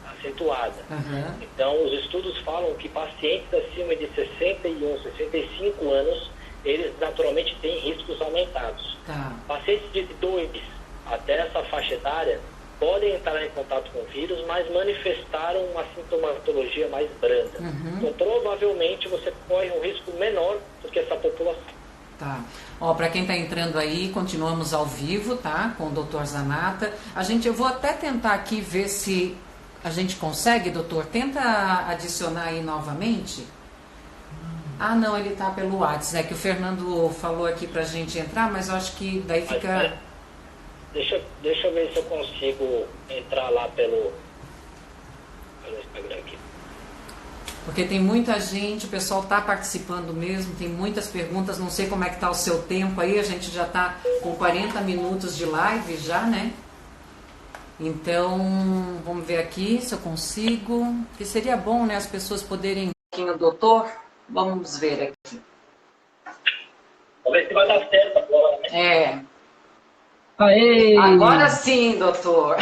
acentuada. Aham. Então, os estudos falam que pacientes acima de 61, 65 anos, eles naturalmente têm riscos aumentados. Tá. Pacientes de 2 até essa faixa etária podem entrar em contato com o vírus, mas manifestaram uma sintomatologia mais branda. Então, provavelmente, você corre um risco menor do que essa população. Tá. Ó, para quem está entrando aí, continuamos ao vivo, tá? Com o Dr. Zanata. Eu vou até tentar aqui ver se a gente consegue, doutor. Tenta adicionar aí novamente. Ah, não, ele tá pelo WhatsApp. É que o Fernando falou aqui pra gente entrar, mas eu acho que daí Mas, fica... deixa eu ver se eu consigo entrar lá pelo Instagram aqui. Porque tem muita gente, o pessoal tá participando mesmo, tem muitas perguntas, não sei como é que tá o seu tempo aí, a gente já tá com 40 minutos de live já, né? Então, vamos ver aqui se eu consigo, que seria bom, né, as pessoas poderem... O doutor, vamos ver aqui. Vamos ver se vai dar certo agora, né? É, Aê! agora sim, doutor.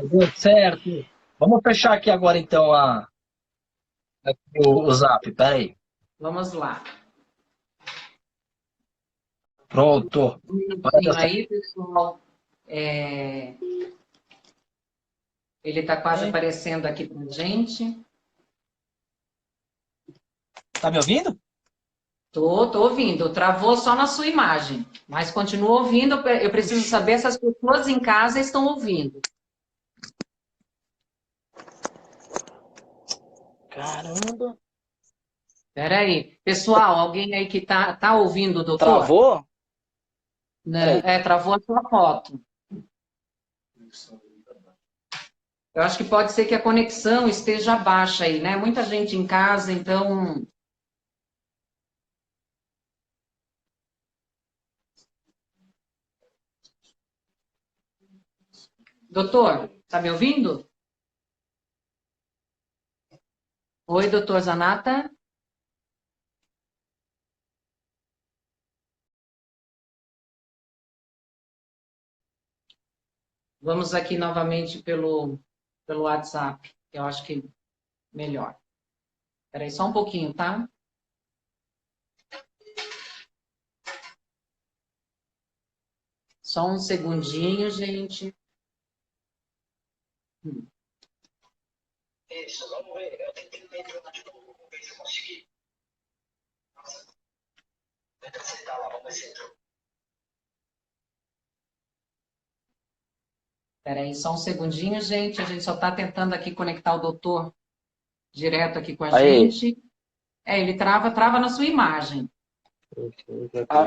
Deu certo. Vamos fechar aqui agora então aqui o Zap. Peraí. Vamos lá. Pronto. Um Agora deu minutinho certo. aí, pessoal. É, ele está quase aparecendo aqui pra gente. Tá me ouvindo? Tô ouvindo. Travou só na sua imagem, mas continua ouvindo. Eu preciso saber se as pessoas em casa estão ouvindo. Caramba. Espera aí. Pessoal, alguém aí que tá ouvindo o doutor? Travou? Né? Peraí. Travou a sua foto. Eu acho que pode ser que a conexão esteja baixa aí, né? Muita gente em casa, então... Doutor, tá me ouvindo? Oi, doutor Zanata? Vamos aqui novamente pelo WhatsApp, que eu acho que melhor. Espera aí só um pouquinho, tá? Só um segundinho, gente. Isso, vamos ver. Eu tentei entrar de novo, vamos ver se eu consegui. Tenta aceitar lá, vamos ver se entrou. Espera aí só um segundinho, gente. A gente só está tentando aqui conectar o doutor direto aqui com a Aí. gente. Ele trava na sua imagem.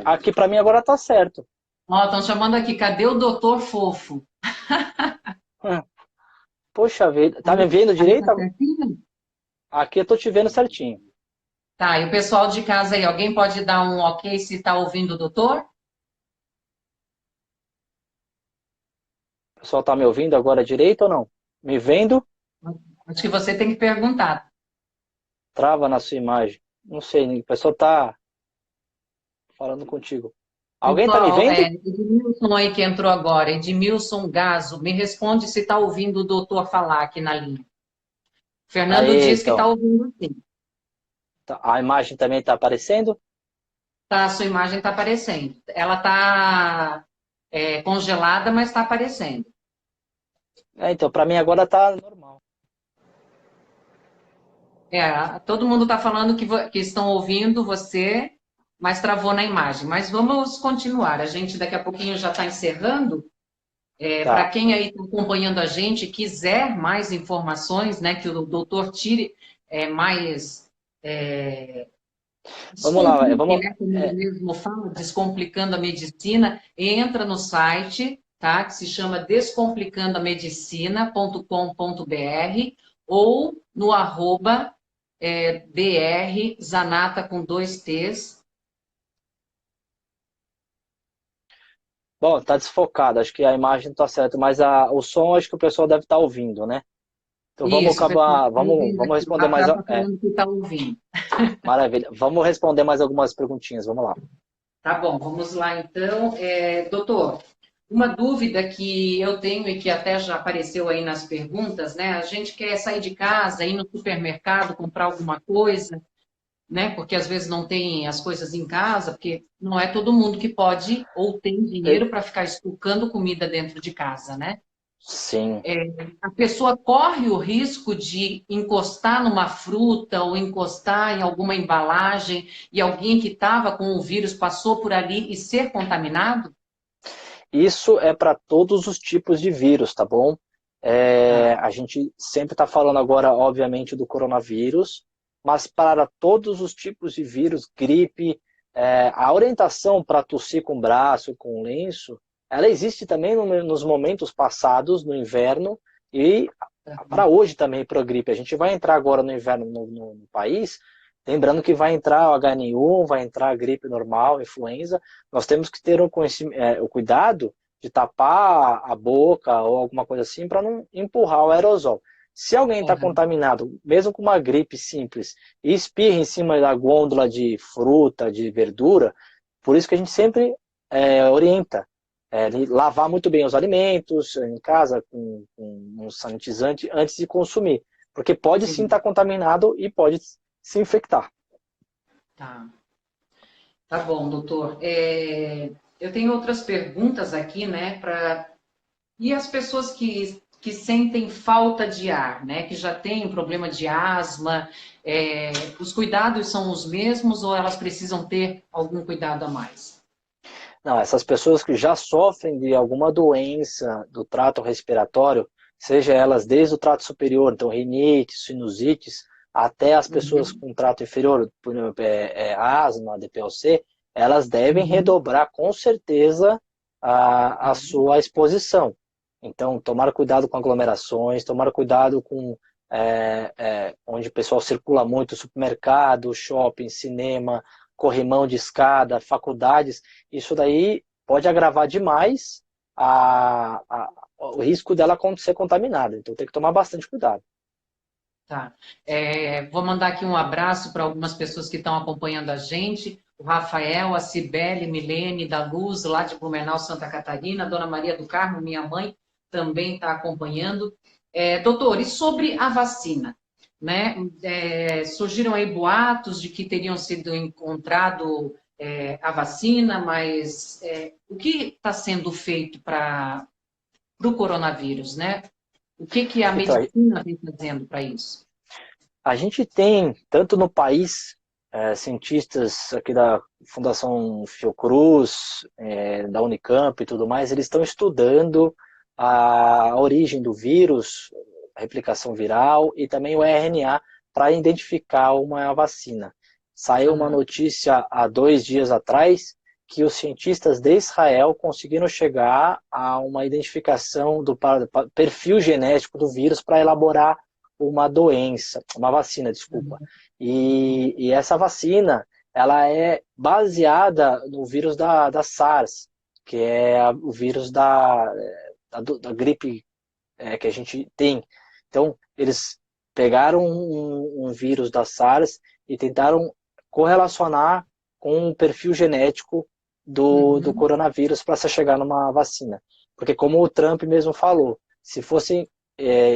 Aqui pra mim agora tá certo. Ó, estão chamando aqui, cadê o doutor fofo? Poxa vida. Tá me Aí, vendo aí tá direito? certinho? Aqui eu tô te vendo certinho. Tá, e o pessoal de casa aí, alguém pode dar um ok se está ouvindo o doutor? O pessoal tá me ouvindo agora direito ou não? Me vendo? Acho que você tem que perguntar. Trava na sua imagem. Não sei, o pessoal tá falando contigo. Alguém tá me Pessoal, vendo? Edmilson aí que entrou agora, Edmilson Gazo, me responde se está ouvindo o doutor falar aqui na linha. Fernando Aí, diz que está então. ouvindo sim. A imagem também tá aparecendo? Tá, a sua imagem está aparecendo. Ela está congelada, mas está aparecendo. Então, pra mim agora tá normal. Todo mundo está falando que estão ouvindo você, mas travou na imagem. Mas vamos continuar. A gente daqui a pouquinho já está encerrando. Para Tá. quem aí está acompanhando a gente e quiser mais informações, né, que o doutor tire mais Vamos lá, descomplique, vamos. né, como ele mesmo fala, descomplicando a medicina, entra no site, tá, que se chama descomplicandoamedicina.com.br ou no arroba dr Zanata com 2 T's. Bom, tá desfocado, acho que a imagem tá certa, mas o som acho que o pessoal deve estar ouvindo, né? Então vamos Isso, pessoal, acabar, tá ouvindo vamos aqui. O responder mais. Rafael está falando que está ouvindo. Maravilha. Vamos responder mais algumas perguntinhas, vamos lá. Tá bom, vamos lá então. Doutor, Uma dúvida que eu tenho e que até já apareceu aí nas perguntas, né? A gente quer sair de casa, ir no supermercado, comprar alguma coisa, né? Porque às vezes não tem as coisas em casa, porque não é todo mundo que pode ou tem dinheiro para ficar estocando comida dentro de casa, né? Sim. A pessoa corre o risco de encostar numa fruta ou encostar em alguma embalagem e alguém que estava com o vírus passou por ali e ser contaminado? Isso é para todos os tipos de vírus, tá bom? Tá. A gente sempre está falando agora, obviamente, do coronavírus, mas para todos os tipos de vírus, gripe, a orientação para tossir com o braço, com o lenço, ela existe também nos momentos passados, no inverno, e para hoje também, para a gripe. A gente vai entrar agora no inverno no país, lembrando que vai entrar o H1N1, vai entrar a gripe normal, influenza. Nós temos que ter o cuidado de tapar a boca ou alguma coisa assim para não empurrar o aerosol. Se alguém está Correto. contaminado, mesmo com uma gripe simples, e espirra em cima da gôndola de fruta, de verdura, por isso que a gente sempre orienta lavar muito bem os alimentos em casa com um sanitizante antes de consumir. Porque pode sim Sim. estar contaminado e pode se infectar. Tá. Tá bom, doutor. Eu tenho outras perguntas aqui, né? E as pessoas que sentem falta de ar, né? Que já têm problema de asma, os cuidados são os mesmos ou elas precisam ter algum cuidado a mais? Não, essas pessoas que já sofrem de alguma doença do trato respiratório, seja elas desde o trato superior, então rinite, sinusites, até as pessoas Uhum, com trato inferior, por exemplo, asma, DPOC, elas devem uhum, redobrar com certeza a tá, sua exposição. Então, tomar cuidado com aglomerações, tomar cuidado com onde o pessoal circula muito, supermercado, shopping, cinema, corrimão de escada, faculdades, isso daí pode agravar demais o risco dela ser contaminada. Então tem que tomar bastante cuidado. tá. Vou mandar aqui um abraço para algumas pessoas que estão acompanhando a gente. O Rafael, a Cibele, Milene, da Luz, lá de Blumenau, Santa Catarina, a Dona Maria do Carmo, minha mãe, também está acompanhando. Doutor, e sobre a vacina? Né? Surgiram aí boatos de que teriam sido encontrado a vacina, mas o que está sendo feito para o coronavírus, né? O que a Então, medicina vem fazendo para isso? a gente tem, tanto no país, cientistas aqui da Fundação Fiocruz, da Unicamp e tudo mais, eles estão estudando a origem do vírus, a replicação viral e também o RNA para identificar uma vacina. Saiu uma Aham. notícia há 2 dias atrás que os cientistas de Israel conseguiram chegar a uma identificação do perfil genético do vírus para elaborar uma vacina, desculpa. E essa vacina, ela é baseada no vírus da SARS, que é o vírus da gripe que a gente tem. Então, eles pegaram um vírus da SARS e tentaram correlacionar com o perfil genético do Uhum. coronavírus para se chegar numa vacina. Porque, como o Trump mesmo falou, se fossem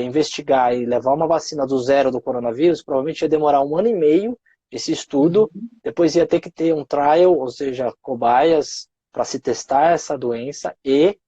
investigar e levar uma vacina do zero do coronavírus, provavelmente ia demorar 1 ano e meio esse estudo, Uhum. depois ia ter que ter um trial, ou seja, cobaias para se testar essa doença e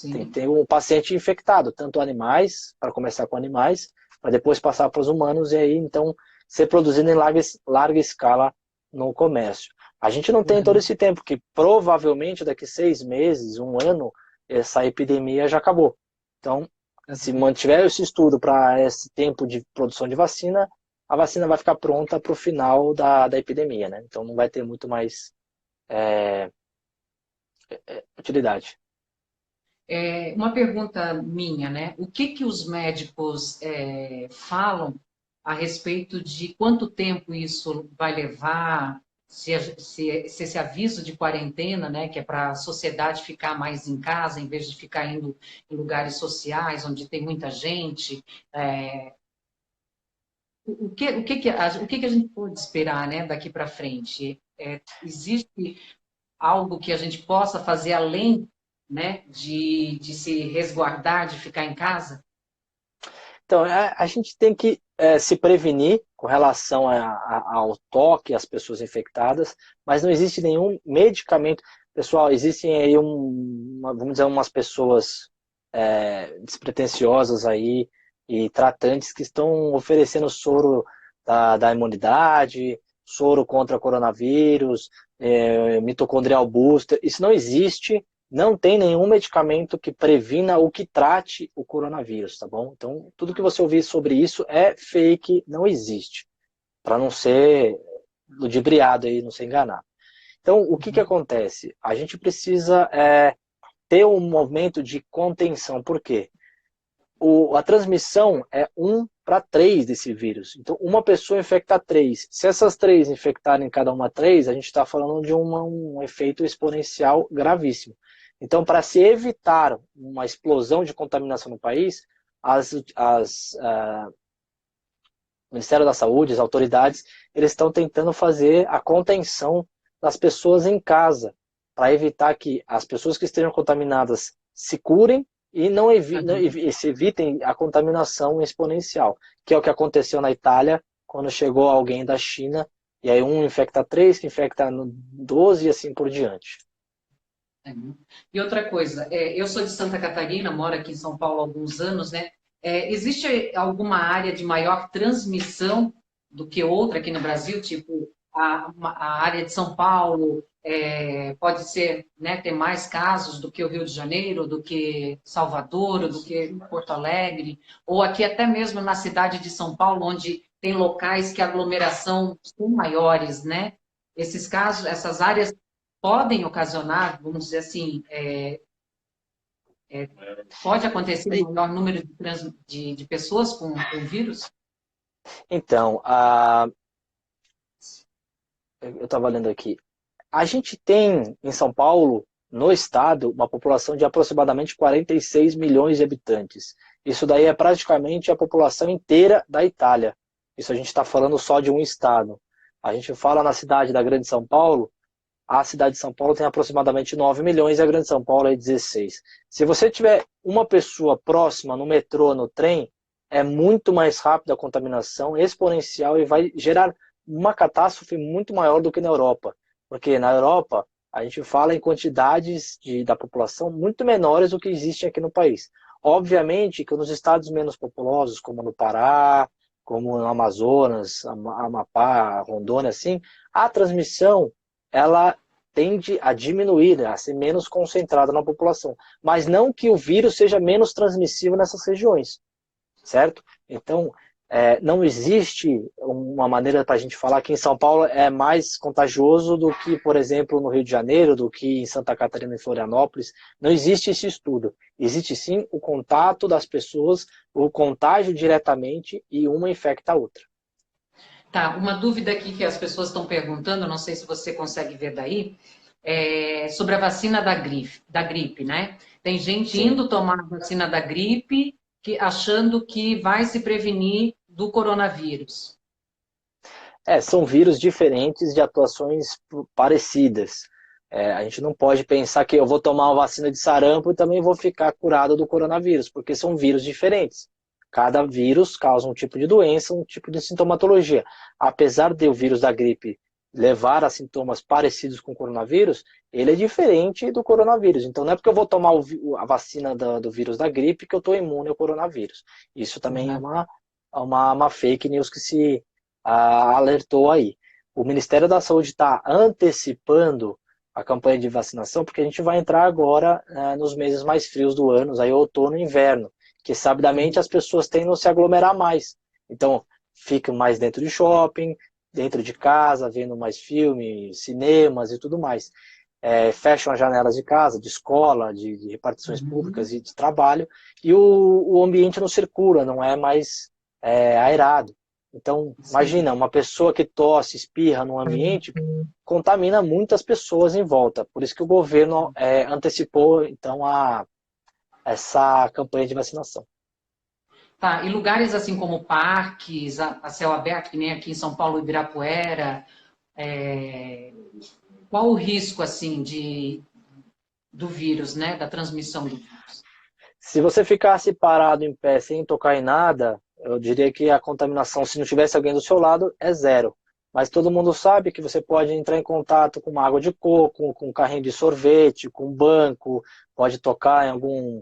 tem que Sim. ter um paciente infectado, tanto animais, para começar com animais, para depois passar para os humanos e aí então ser produzido em larga escala no comércio. A gente não tem todo Uhum. esse tempo, que provavelmente daqui 6 meses, 1 ano, essa epidemia já acabou. Então, se Uhum. mantiver esse estudo para esse tempo de produção de vacina, a vacina vai ficar pronta para o final da epidemia, né? Então não vai ter muito mais utilidade. Uma pergunta minha, né? O que os médicos falam a respeito de quanto tempo isso vai levar, se esse aviso de quarentena, né, que é para a sociedade ficar mais em casa, em vez de ficar indo em lugares sociais, onde tem muita gente, o que a gente pode esperar, né, daqui para frente? Existe algo que a gente possa fazer além né, de se resguardar, de ficar em casa? Então, a gente tem que se prevenir com relação ao toque às pessoas infectadas, mas não existe nenhum medicamento. Pessoal, existem aí vamos dizer, umas pessoas despretensiosas aí e tratantes que estão oferecendo soro da imunidade, soro contra coronavírus, mitocondrial booster. Isso não existe. Não tem nenhum medicamento que previna ou que trate o coronavírus, tá bom? Então, tudo que você ouvir sobre isso é fake, não existe, para não ser ludibriado aí, não ser enganado. Então, o que acontece? A gente precisa ter um movimento de contenção. Por quê? A transmissão é 1 para 3 desse vírus. Então, uma pessoa infecta 3. Se essas 3 infectarem cada uma 3, a gente está falando de um efeito exponencial gravíssimo. Então, para se evitar uma explosão de contaminação no país, o Ministério da Saúde, as autoridades, eles estão tentando fazer a contenção das pessoas em casa, para evitar que as pessoas que estejam contaminadas se curem e se evitem a contaminação exponencial, que é o que aconteceu na Itália, quando chegou alguém da China, e aí um infecta 3, que infecta 12 e assim por diante. E outra coisa, eu sou de Santa Catarina, moro aqui em São Paulo há alguns anos, né? Existe alguma área de maior transmissão do que outra aqui no Brasil? Tipo, a área de São Paulo pode ser, né, ter mais casos do que o Rio de Janeiro, do que Salvador, do que Porto Alegre, ou aqui até mesmo na cidade de São Paulo, onde tem locais que a aglomeração são maiores, né? Esses casos, essas áreas podem ocasionar, vamos dizer assim, pode acontecer um maior número de pessoas com vírus? Então, eu estava lendo aqui. A gente tem em São Paulo, no estado, uma população de aproximadamente 46 milhões de habitantes. Isso daí é praticamente a população inteira da Itália. Isso a gente está falando só de um estado. A gente fala na cidade da Grande São Paulo, a cidade de São Paulo tem aproximadamente 9 milhões e a Grande São Paulo é 16. Se você tiver uma pessoa próxima no metrô, no trem, é muito mais rápida a contaminação, exponencial, e vai gerar uma catástrofe muito maior do que na Europa. Porque na Europa, a gente fala em quantidades da população muito menores do que existem aqui no país. Obviamente que nos estados menos populosos, como no Pará, como no Amazonas, Amapá, Rondônia, assim, a transmissão ela tende a diminuir, a ser menos concentrada na população. Mas não que o vírus seja menos transmissível nessas regiões, certo? Então, não existe uma maneira para a gente falar que em São Paulo é mais contagioso do que, por exemplo, no Rio de Janeiro, do que em Santa Catarina e Florianópolis. Não existe esse estudo. Existe sim o contato das pessoas, o contágio diretamente, e uma infecta a outra. Tá, uma dúvida aqui que as pessoas estão perguntando, não sei se você consegue ver daí, sobre a vacina da gripe, né? Tem gente Sim. indo tomar a vacina da gripe, achando que vai se prevenir do coronavírus. São vírus diferentes de atuações parecidas. A gente não pode pensar que eu vou tomar uma vacina de sarampo e também vou ficar curado do coronavírus, porque são vírus diferentes. Cada vírus causa um tipo de doença, um tipo de sintomatologia. Apesar de o vírus da gripe levar a sintomas parecidos com o coronavírus, ele é diferente do coronavírus. Então não é porque eu vou tomar a vacina do vírus da gripe que eu estou imune ao coronavírus. Isso também é uma fake news que se alertou aí. O Ministério da Saúde está antecipando a campanha de vacinação, porque a gente vai entrar agora nos meses mais frios do ano, aí outono e inverno, que sabidamente as pessoas tendem a se aglomerar mais. Então, ficam mais dentro de shopping, dentro de casa, vendo mais filmes, cinemas e tudo mais. Fecham as janelas de casa, de escola, de repartições públicas e de trabalho, e o ambiente não circula, não é mais aerado. Então, imagina, uma pessoa que tosse, espirra num ambiente, contamina muitas pessoas em volta. Por isso que o governo antecipou, então, essa campanha de vacinação. Tá, e lugares assim como parques, a céu aberto, que nem aqui em São Paulo, Ibirapuera, qual o risco, assim, do vírus, né? Da transmissão do vírus. Se você ficasse parado em pé sem tocar em nada, eu diria que a contaminação, se não tivesse alguém do seu lado, é zero. Mas todo mundo sabe que você pode entrar em contato com uma água de coco, com um carrinho de sorvete, com um banco, pode tocar em algum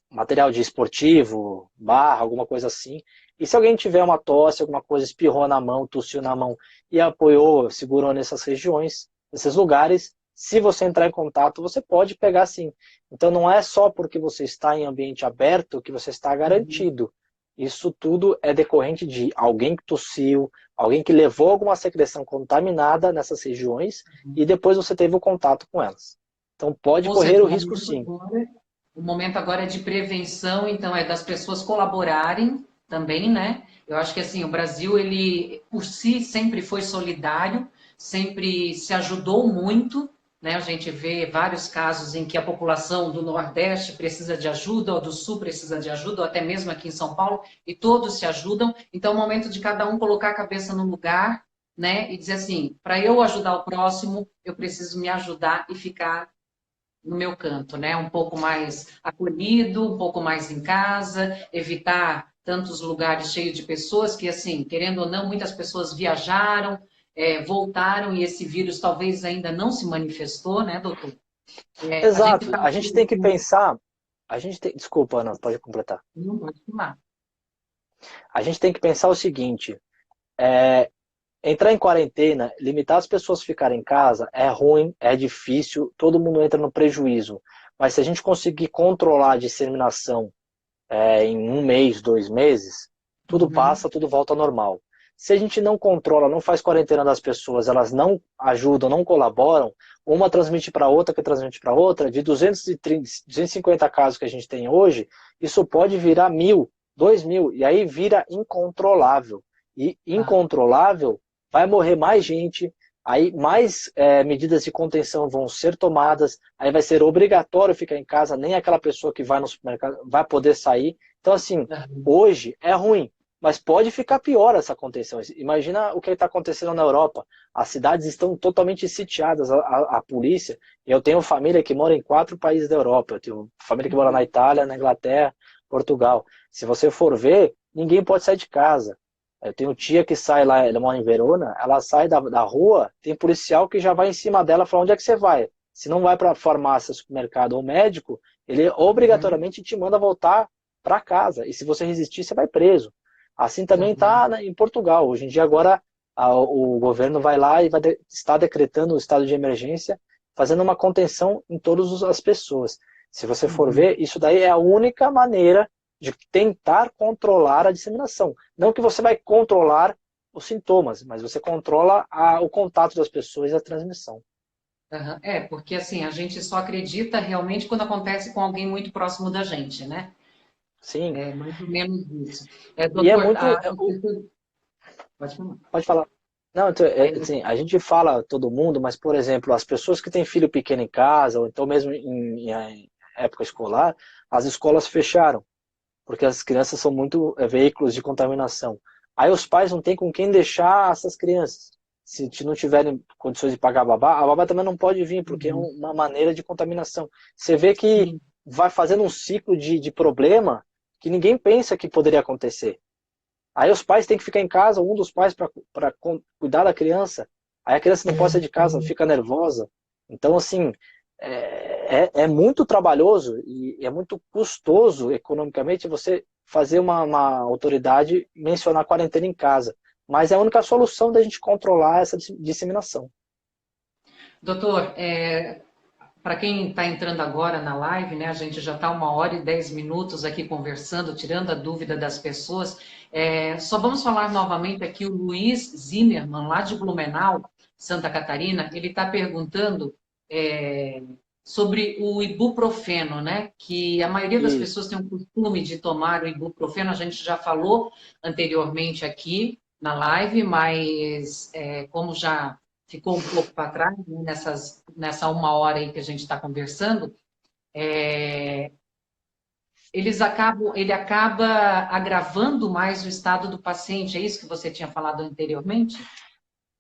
material de esportivo, barra, alguma coisa assim. E se alguém tiver uma tosse, alguma coisa, espirrou na mão, tossiu na mão e apoiou, segurou nessas regiões, nesses lugares, se você entrar em contato, você pode pegar sim. Então não é só porque você está em ambiente aberto que você está garantido. Isso tudo é decorrente de alguém que tossiu, alguém que levou alguma secreção contaminada nessas regiões e depois você teve o contato com elas. Então pode correr o risco sim. O momento agora é de prevenção, então é das pessoas colaborarem também, né? Eu acho que assim, o Brasil, ele por si sempre foi solidário, sempre se ajudou muito, né? A gente vê vários casos em que a população do Nordeste precisa de ajuda, ou do Sul precisa de ajuda, ou até mesmo aqui em São Paulo, e todos se ajudam. Então é o momento de cada um colocar a cabeça no lugar, né? E dizer assim, para eu ajudar o próximo, eu preciso me ajudar e ficar no meu canto, né? Um pouco mais acolhido, um pouco mais em casa, evitar tantos lugares cheios de pessoas que, assim, querendo ou não, muitas pessoas viajaram, voltaram e esse vírus talvez ainda não se manifestou, né, doutor? Exato. A gente tem que pensar. Desculpa, Ana, pode completar. Não pode falar. A gente tem que pensar o seguinte: entrar em quarentena, limitar as pessoas a ficarem em casa é ruim, é difícil, todo mundo entra no prejuízo. Mas se a gente conseguir controlar a disseminação em 1 mês, 2 meses, tudo passa, tudo volta ao normal. Se a gente não controla, não faz quarentena das pessoas, elas não ajudam, não colaboram, uma transmite para outra, que transmite para outra, de 250 casos que a gente tem hoje, isso pode virar 1.000, 2.000, e aí vira incontrolável. E incontrolável, vai morrer mais gente, aí mais medidas de contenção vão ser tomadas, aí vai ser obrigatório ficar em casa, nem aquela pessoa que vai no supermercado vai poder sair. Então, assim, hoje é ruim, mas pode ficar pior essa contenção. Imagina o que está acontecendo na Europa. As cidades estão totalmente sitiadas, a polícia. Eu tenho família que mora em 4 países da Europa. Eu tenho família que mora na Itália, na Inglaterra, Portugal. Se você for ver, ninguém pode sair de casa. Eu tenho tia que sai lá, ela mora em Verona, ela sai da rua, tem policial que já vai em cima dela e fala, onde é que você vai? Se não vai para farmácia, supermercado ou médico, ele obrigatoriamente te manda voltar para casa. E se você resistir, você vai preso. Assim também está em Portugal. Hoje em dia, agora, o governo vai lá e está decretando o estado de emergência, fazendo uma contenção em todas as pessoas. Se você for ver, isso daí é a única maneira de tentar controlar a disseminação. Não que você vai controlar os sintomas, mas você controla o contato das pessoas e a transmissão. Porque assim, a gente só acredita realmente quando acontece com alguém muito próximo da gente, né? Sim. É mais ou menos isso. E é muito... Pode falar. Pode falar. Não, então, assim, a gente fala todo mundo, mas, por exemplo, as pessoas que têm filho pequeno em casa, ou então mesmo em época escolar, as escolas fecharam, porque as crianças são muito veículos de contaminação. Aí os pais não têm com quem deixar essas crianças. Se não tiverem condições de pagar a babá também não pode vir, porque é uma maneira de contaminação. Você vê que vai fazendo um ciclo de problema que ninguém pensa que poderia acontecer. Aí os pais têm que ficar em casa, um dos pais para cuidar da criança. Aí a criança não pode sair de casa, fica nervosa. Então, assim, é muito trabalhoso e é muito custoso economicamente você fazer uma autoridade mencionar a quarentena em casa. Mas é a única solução da gente controlar essa disseminação. Doutor, para quem está entrando agora na live, né, a gente já está 1h10 aqui conversando, tirando a dúvida das pessoas. Só vamos falar novamente aqui, o Luiz Zimmermann, lá de Blumenau, Santa Catarina, ele está perguntando sobre o ibuprofeno, né? Que a maioria das pessoas tem o costume de tomar o ibuprofeno, a gente já falou anteriormente aqui na live, mas como já ficou um pouco para trás, né, nessa 1 hora aí que a gente está conversando, ele acaba agravando mais o estado do paciente. É isso que você tinha falado anteriormente?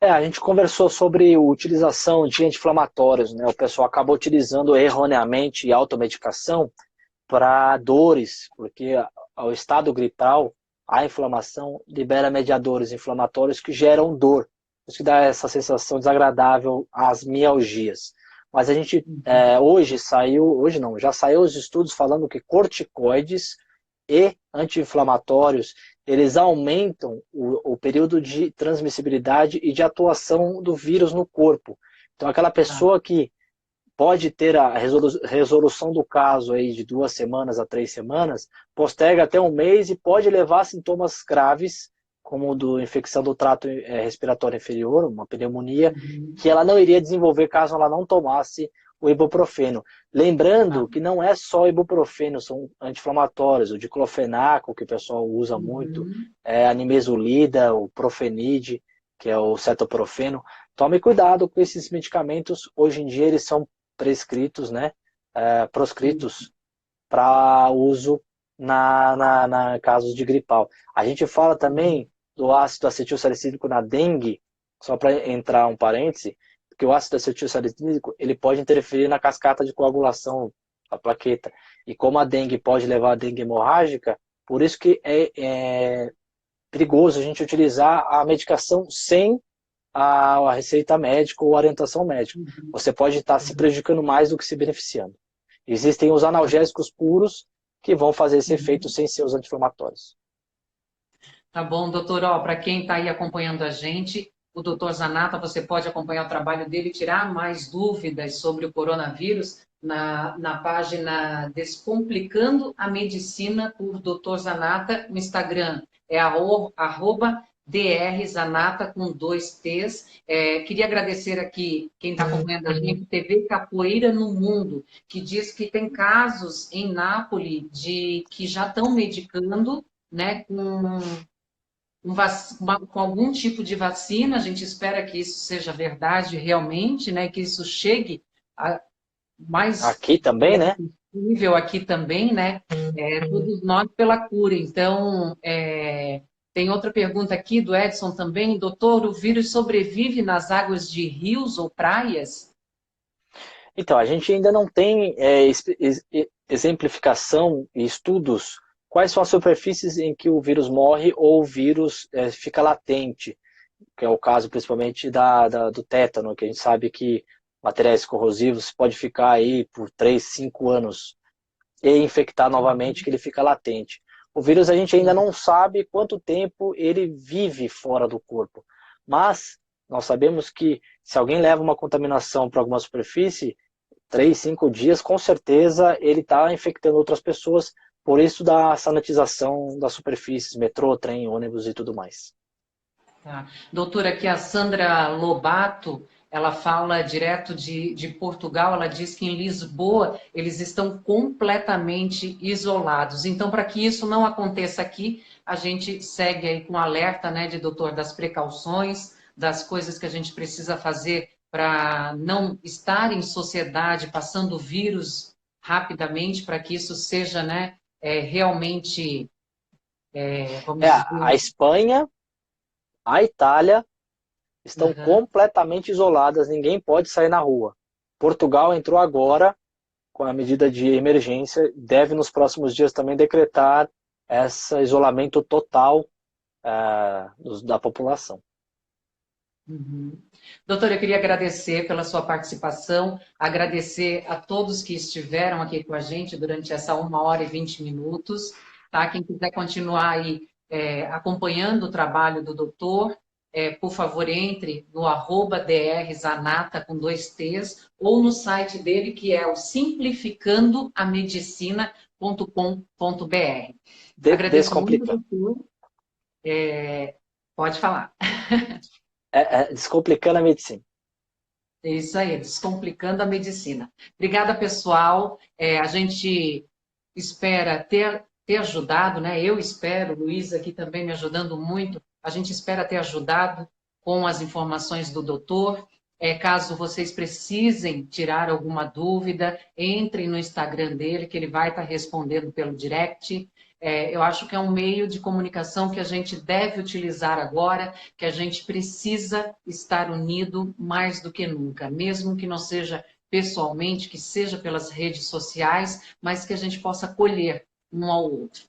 A gente conversou sobre a utilização de anti-inflamatórios, né? O pessoal acabou utilizando erroneamente automedicação para dores, porque ao estado gripal, a inflamação libera mediadores inflamatórios que geram dor, isso que dá essa sensação desagradável às mialgias. Mas a gente, hoje não, já saiu os estudos falando que corticoides e anti-inflamatórios, eles aumentam o período de transmissibilidade e de atuação do vírus no corpo. Então, aquela pessoa que pode ter a resolução do caso aí de 2 semanas a 3 semanas, posterga até um mês e pode levar a sintomas graves, como do infecção do trato respiratório inferior, uma pneumonia, que ela não iria desenvolver caso ela não tomasse o ibuprofeno. Lembrando que não é só ibuprofeno, são anti-inflamatórios, o diclofenaco, que o pessoal usa muito, a nimesulida, o profenide, que é o cetoprofeno. Tome cuidado com esses medicamentos, hoje em dia eles são prescritos, né, proscritos para uso na casos de gripal. A gente fala também do ácido acetilsalicílico na dengue, só para entrar um parêntese, porque o ácido acetilsalicílico ele pode interferir na cascata de coagulação da plaqueta. E como a dengue pode levar a dengue hemorrágica, por isso que é perigoso a gente utilizar a medicação sem a receita médica ou a orientação médica. Você pode estar se prejudicando mais do que se beneficiando. Existem os analgésicos puros que vão fazer esse efeito sem ser os anti-inflamatórios. Tá bom, doutor. Para quem está aí acompanhando a gente, o doutor Zanata, você pode acompanhar o trabalho dele, tirar mais dúvidas sobre o coronavírus na página Descomplicando a Medicina por Dr. Zanata, no Instagram. É @drzanata com 2 T's. Queria agradecer aqui quem está acompanhando a gente, TV Capoeira no Mundo, que diz que tem casos em Nápoles que já estão medicando, né, com algum tipo de vacina. A gente espera que isso seja verdade realmente, né, que isso chegue mais aqui também, né? Possível aqui também, né? Todos nós pela cura. Então, tem outra pergunta aqui do Edson também. Doutor, o vírus sobrevive nas águas de rios ou praias? Então, a gente ainda não tem exemplificação e estudos quais são as superfícies em que o vírus morre ou o vírus fica latente, que é o caso principalmente do tétano, que a gente sabe que materiais corrosivos pode ficar aí por 3, 5 anos e infectar novamente, que ele fica latente. O vírus a gente ainda não sabe quanto tempo ele vive fora do corpo, mas nós sabemos que se alguém leva uma contaminação para alguma superfície, 3, 5 dias, com certeza ele está infectando outras pessoas, por isso da sanitização das superfícies, metrô, trem, ônibus e tudo mais. Tá. Doutora, aqui a Sandra Lobato, ela fala direto de Portugal, ela diz que em Lisboa eles estão completamente isolados. Então, para que isso não aconteça aqui, a gente segue aí com alerta, né, doutor, das precauções, das coisas que a gente precisa fazer para não estar em sociedade, passando vírus rapidamente, para que isso seja, né, realmente... vamos dizer... A Espanha, a Itália estão completamente isoladas, ninguém pode sair na rua. Portugal entrou agora com a medida de emergência, deve nos próximos dias também decretar esse isolamento total da população. Doutora, eu queria agradecer pela sua participação, agradecer a todos que estiveram aqui com a gente durante essa 1h e 20 minutos. Tá? Quem quiser continuar aí acompanhando o trabalho do doutor, por favor, entre no @drzanata com 2 T's ou no site dele, que é o simplificandoamedicina.com.br. Agradeço muito, doutor. Pode falar. Descomplicando a medicina. É isso aí, Descomplicando a Medicina. Obrigada, pessoal. A gente espera ter ajudado, né? Eu espero, o Luiz aqui também me ajudando muito. A gente espera ter ajudado com as informações do doutor. Caso vocês precisem tirar alguma dúvida, entrem no Instagram dele, que ele vai estar respondendo pelo direct. Eu acho que é um meio de comunicação que a gente deve utilizar agora, que a gente precisa estar unido mais do que nunca, mesmo que não seja pessoalmente, que seja pelas redes sociais, mas que a gente possa acolher um ao outro.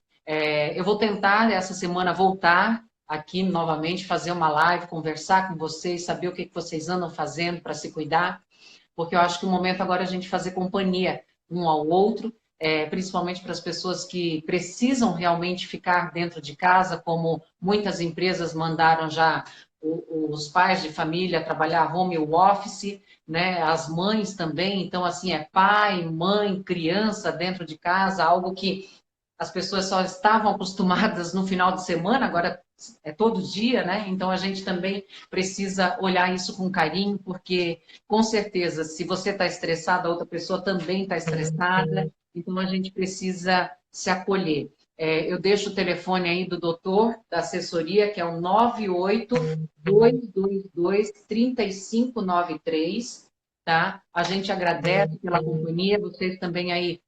Eu vou tentar, essa semana, voltar aqui novamente, fazer uma live, conversar com vocês, saber o que vocês andam fazendo para se cuidar, porque eu acho que o momento agora é a gente fazer companhia um ao outro, principalmente para as pessoas que precisam realmente ficar dentro de casa, como muitas empresas mandaram já os pais de família trabalhar home office, né? As mães também, então assim, pai, mãe, criança dentro de casa, algo que as pessoas só estavam acostumadas no final de semana, agora é todo dia, né? Então a gente também precisa olhar isso com carinho, porque com certeza, se você está estressada, a outra pessoa também está estressada, então a gente precisa se acolher. Eu deixo o telefone aí do doutor, da assessoria, que é o 982223593, tá? A gente agradece pela companhia, vocês também aí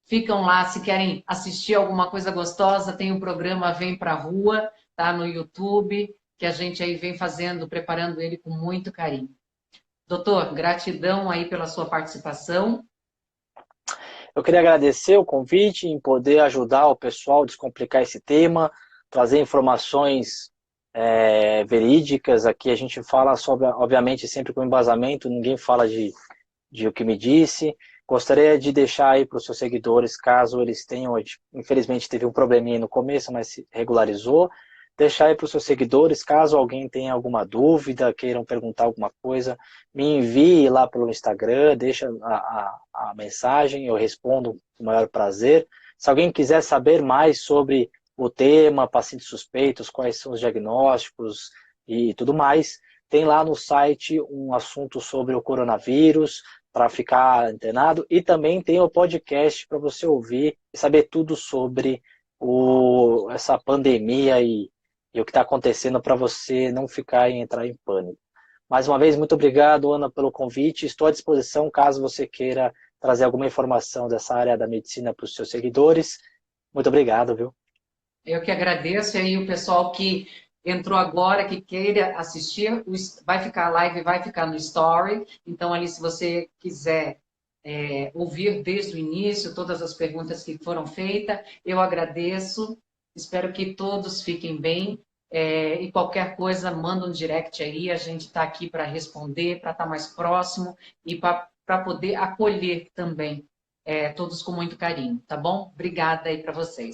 ficam lá, se querem assistir alguma coisa gostosa, tem o programa Vem Pra Rua, tá no YouTube, que a gente aí vem fazendo, preparando ele com muito carinho. Doutor, gratidão aí pela sua participação. Eu queria agradecer o convite em poder ajudar o pessoal a descomplicar esse tema, trazer informações verídicas. Aqui a gente fala sobre, obviamente, sempre com embasamento, ninguém fala de o que me disse. Gostaria de deixar aí para os seus seguidores, caso eles tenham, infelizmente teve um probleminha no começo, mas se regularizou, deixar aí para os seus seguidores, caso alguém tenha alguma dúvida, queiram perguntar alguma coisa, me envie lá pelo Instagram, deixa a mensagem, eu respondo com o maior prazer. Se alguém quiser saber mais sobre o tema, pacientes suspeitos, quais são os diagnósticos e tudo mais, tem lá no site um assunto sobre o coronavírus, para ficar antenado, e também tem o podcast para você ouvir e saber tudo sobre essa pandemia e o que está acontecendo, para você não ficar e entrar em pânico. Mais uma vez, muito obrigado, Ana, pelo convite. Estou à disposição caso você queira trazer alguma informação dessa área da medicina para os seus seguidores. Muito obrigado, viu? Eu que agradeço, e aí o pessoal que entrou agora, que queira assistir, vai ficar a live, vai ficar no story, então ali se você quiser ouvir desde o início todas as perguntas que foram feitas, eu agradeço, espero que todos fiquem bem, e qualquer coisa, manda um direct aí, a gente está aqui para responder, para estar mais próximo e para poder acolher também, todos com muito carinho, tá bom? Obrigada aí para vocês.